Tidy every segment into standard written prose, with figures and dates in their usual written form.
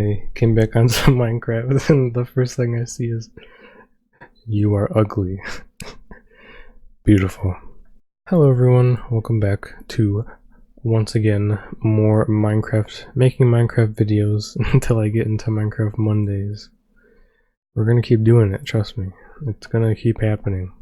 I came back onto Minecraft and the first thing I see is, you are ugly. Beautiful. Hello everyone, welcome back to, once again, more making Minecraft videos until I get into Minecraft Mondays. We're gonna keep doing it, trust me. It's gonna keep happening.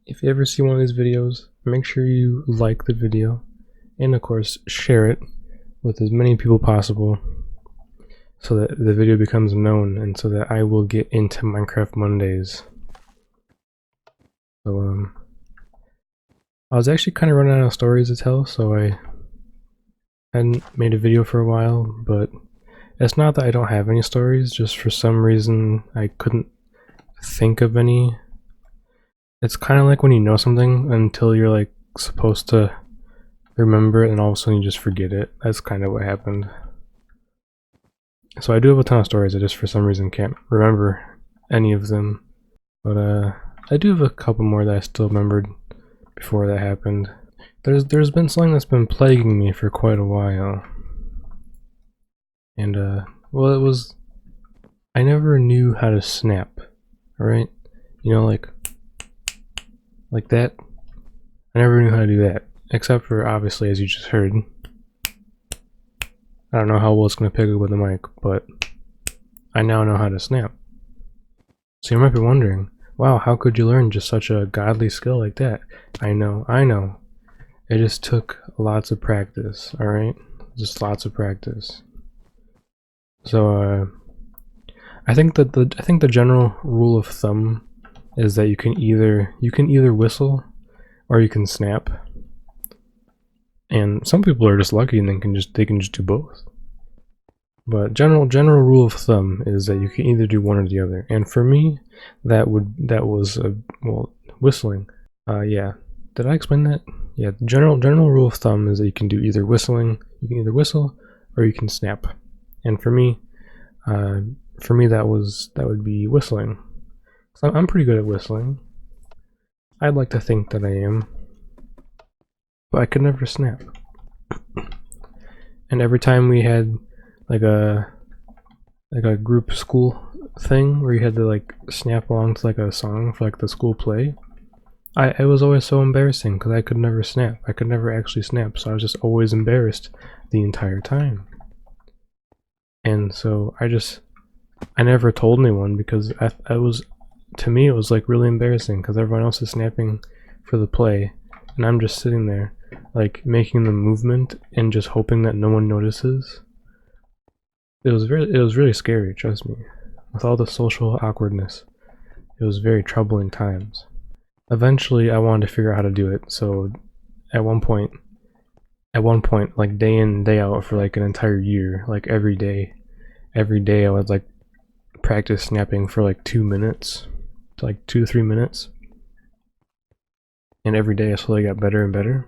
If you ever see one of these videos, make sure you like the video, and of course, share it with as many people possible, so that the video becomes known and so that I will get into Minecraft Mondays. So I was actually kind of running out of stories to tell, so I hadn't made a video for a while, but it's not that I don't have any stories, just for some reason I couldn't think of any. It's kind of like when you know something until you're like supposed to remember it and all of a sudden you just forget it. That's kind of what happened. So I do have a ton of stories, I just for some reason can't remember any of them. But I do have a couple more that I still remembered before that happened. There's been something that's been plaguing me for quite a while. And well, it was, I never knew how to snap, alright? You know, like that. I never knew how to do that, except for obviously, as you just heard. I don't know how well it's going to pick up with the mic, but I now know how to snap. So you might be wondering, wow, how could you learn just such a godly skill like that? I know. It just took lots of practice, alright? Just lots of practice. So I think the general rule of thumb is that you can either whistle or you can snap. And some people are just lucky and they can just do both. But general rule of thumb is that you can either do one or the other. And for me, that was well, whistling. Yeah. Did I explain that? Yeah. The general rule of thumb is that you can do either whistling. You can either whistle or you can snap. And for me that would be whistling. So I'm pretty good at whistling. I'd like to think that I am, but I could never snap. And every time we had like a group school thing where you had to like snap along to like a song for like the school play, it was always so embarrassing because I could never snap. I could never actually snap, so I was just always embarrassed the entire time. And so I never told anyone because to me it was like really embarrassing because everyone else is snapping for the play and I'm just sitting there like making the movement and just hoping that no one notices. It was really scary, trust me. With all the social awkwardness, it was very troubling times. Eventually I wanted to figure out how to do it, so at one point like day in day out for like an entire year, like every day I would like practice snapping for like 2 minutes to like 2 to 3 minutes, and every day I slowly got better and better.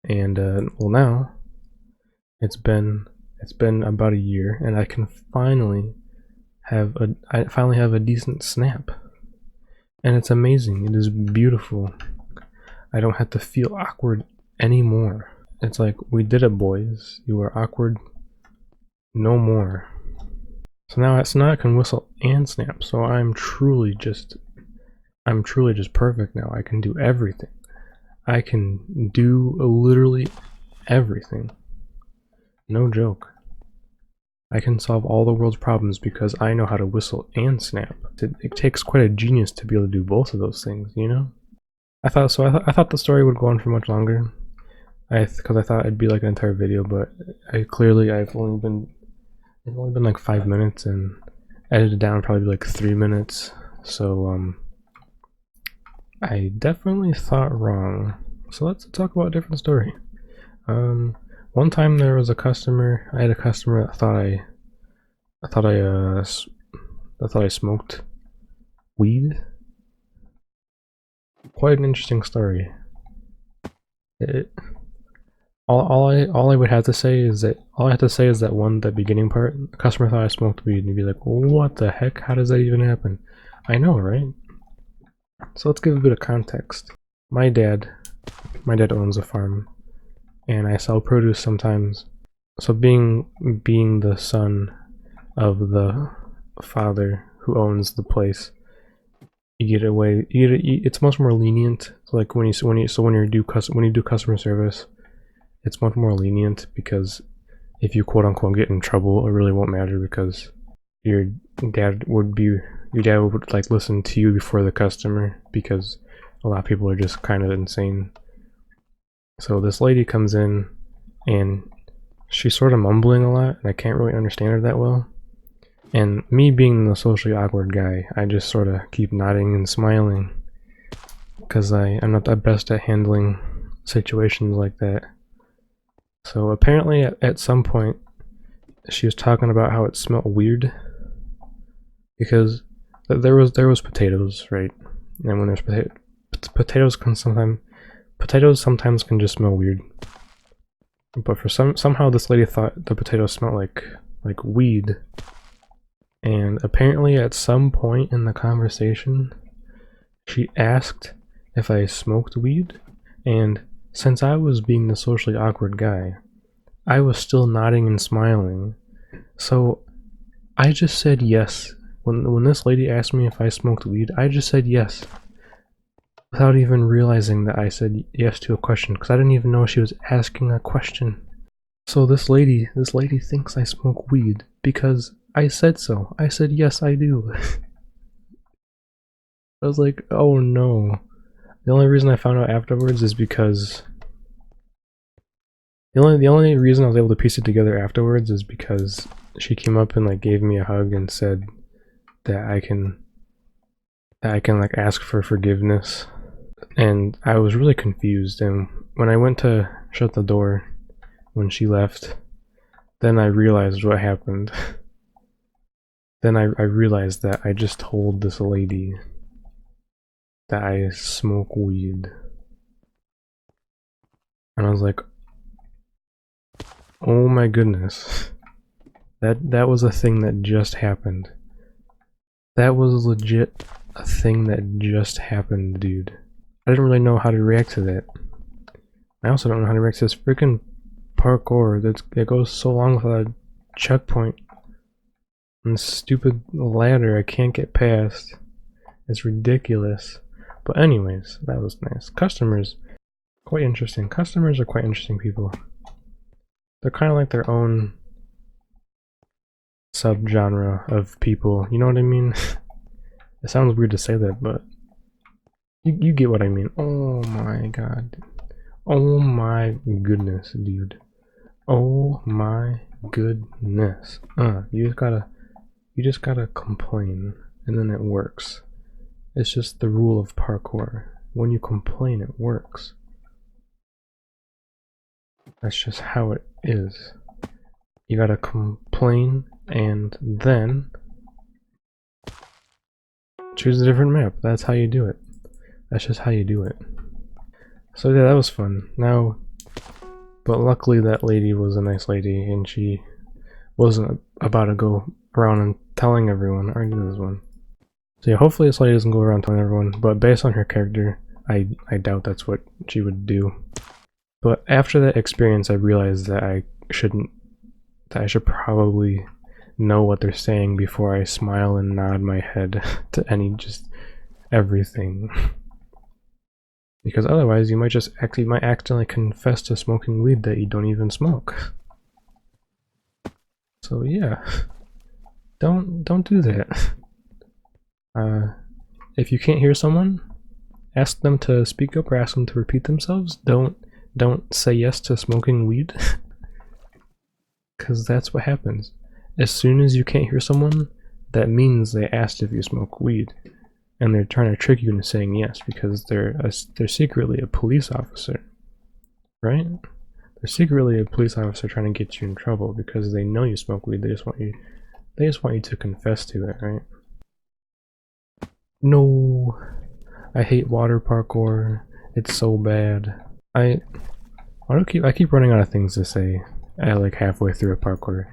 And well, now it's been about a year and I can finally have a decent snap, and it's amazing. It is beautiful. I don't have to feel awkward anymore. It's like, we did it, boys. You are awkward no more. So now I can whistle and snap. So I'm truly just perfect now. I can do everything. I can do literally everything. No joke. I can solve all the world's problems because I know how to whistle and snap. It takes quite a genius to be able to do both of those things, you know? I thought the story would go on for much longer. Because I thought it'd be like an entire video, but I've only been like 5 minutes, and edited down probably like 3 minutes. So I definitely thought wrong. So let's talk about a different story. One time there was I had a customer that thought I smoked weed. Quite an interesting story. All I would have to say is that that beginning part. The customer thought I smoked weed, and you'd be like, "What the heck? How does that even happen?" I know, right? So let's give a bit of context. My dad owns a farm, and I sell produce sometimes. So being the son of the father who owns the place. You get away. It's much more lenient. So like when you do customer service, it's much more lenient because if you quote unquote get in trouble, it really won't matter because your dad would like listen to you before the customer because a lot of people are just kind of insane. So this lady comes in and she's sort of mumbling a lot and I can't really understand her that well. And me being the socially awkward guy, I just sort of keep nodding and smiling because I'm not the best at handling situations like that. So apparently at some point she was talking about how it smelled weird because there was potatoes, right? And when there's potatoes sometimes can just smell weird. But for somehow this lady thought the potatoes smelled like weed. And apparently at some point in the conversation, she asked if I smoked weed, and since I was being the socially awkward guy, I was still nodding and smiling. So I just said yes. When this lady asked me if I smoked weed, I just said yes. Without even realizing that I said yes to a question, because I didn't even know she was asking a question. So this lady thinks I smoke weed because I said so. I said yes, I do. I was like, oh no. The only reason I found out afterwards is because the only reason I was able to piece it together afterwards is because she came up and like gave me a hug and said that I can like ask for forgiveness. And I was really confused, and when I went to shut the door when she left, then I realized what happened. Then I realized that I just told this lady that I smoke weed. And I was like, oh my goodness. That was a thing that just happened. That was legit a thing that just happened, dude. I didn't really know how to react to that. I also don't know how to react to this freaking parkour that goes so long without a checkpoint. And this stupid ladder I can't get past. It's ridiculous. But anyways, that was nice. Customers, quite interesting. Customers are quite interesting people. They're kind of like their own subgenre of people. You know what I mean? It sounds weird to say that, but you get what I mean. Oh my god. Oh my goodness, dude. Oh my goodness. You just gotta complain, and then it works. It's just the rule of parkour. When you complain, it works. That's just how it is. You gotta complain, and then choose a different map. That's how you do it. That's just how you do it. So yeah, that was fun. Now, but luckily that lady was a nice lady, and she wasn't about to go around and telling everyone. I do this one. So yeah, hopefully this lady doesn't go around telling everyone, but based on her character, I doubt that's what she would do. But after that experience, I realized that I should probably know what they're saying before I smile and nod my head to just everything. Because otherwise you might accidentally confess to smoking weed that you don't even smoke. So yeah, don't do that. If you can't hear someone, ask them to speak up or ask them to repeat themselves. Don't say yes to smoking weed. Because that's what happens. As soon as you can't hear someone, that means they asked if you smoke weed. And they're trying to trick you into saying yes because they're secretly a police officer, right? They're secretly a police officer trying to get you in trouble because they know you smoke weed. They just want you to confess to it, right? No, I hate water parkour. It's so bad. I keep running out of things to say like halfway through a parkour.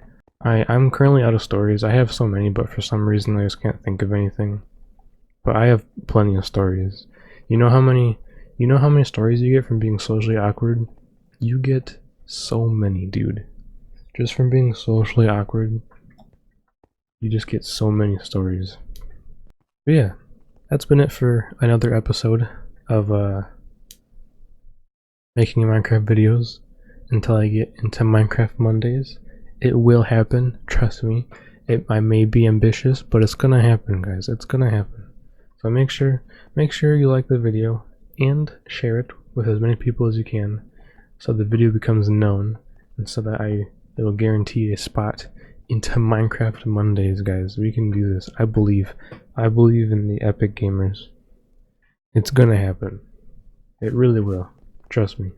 I'm currently out of stories. I have so many, but for some reason I just can't think of anything. But I have plenty of stories. You know how many stories you get from being socially awkward? You get so many, dude. Just from being socially awkward. You just get so many stories. But yeah, that's been it for another episode of making Minecraft videos until I get into Minecraft Mondays. It will happen, trust me. I may be ambitious, but it's gonna happen, guys. It's gonna happen. So make sure you like the video and share it with as many people as you can, so the video becomes known, and so that it will guarantee a spot into Minecraft Mondays, guys. We can do this. I believe in the epic gamers. It's gonna happen. It really will. Trust me.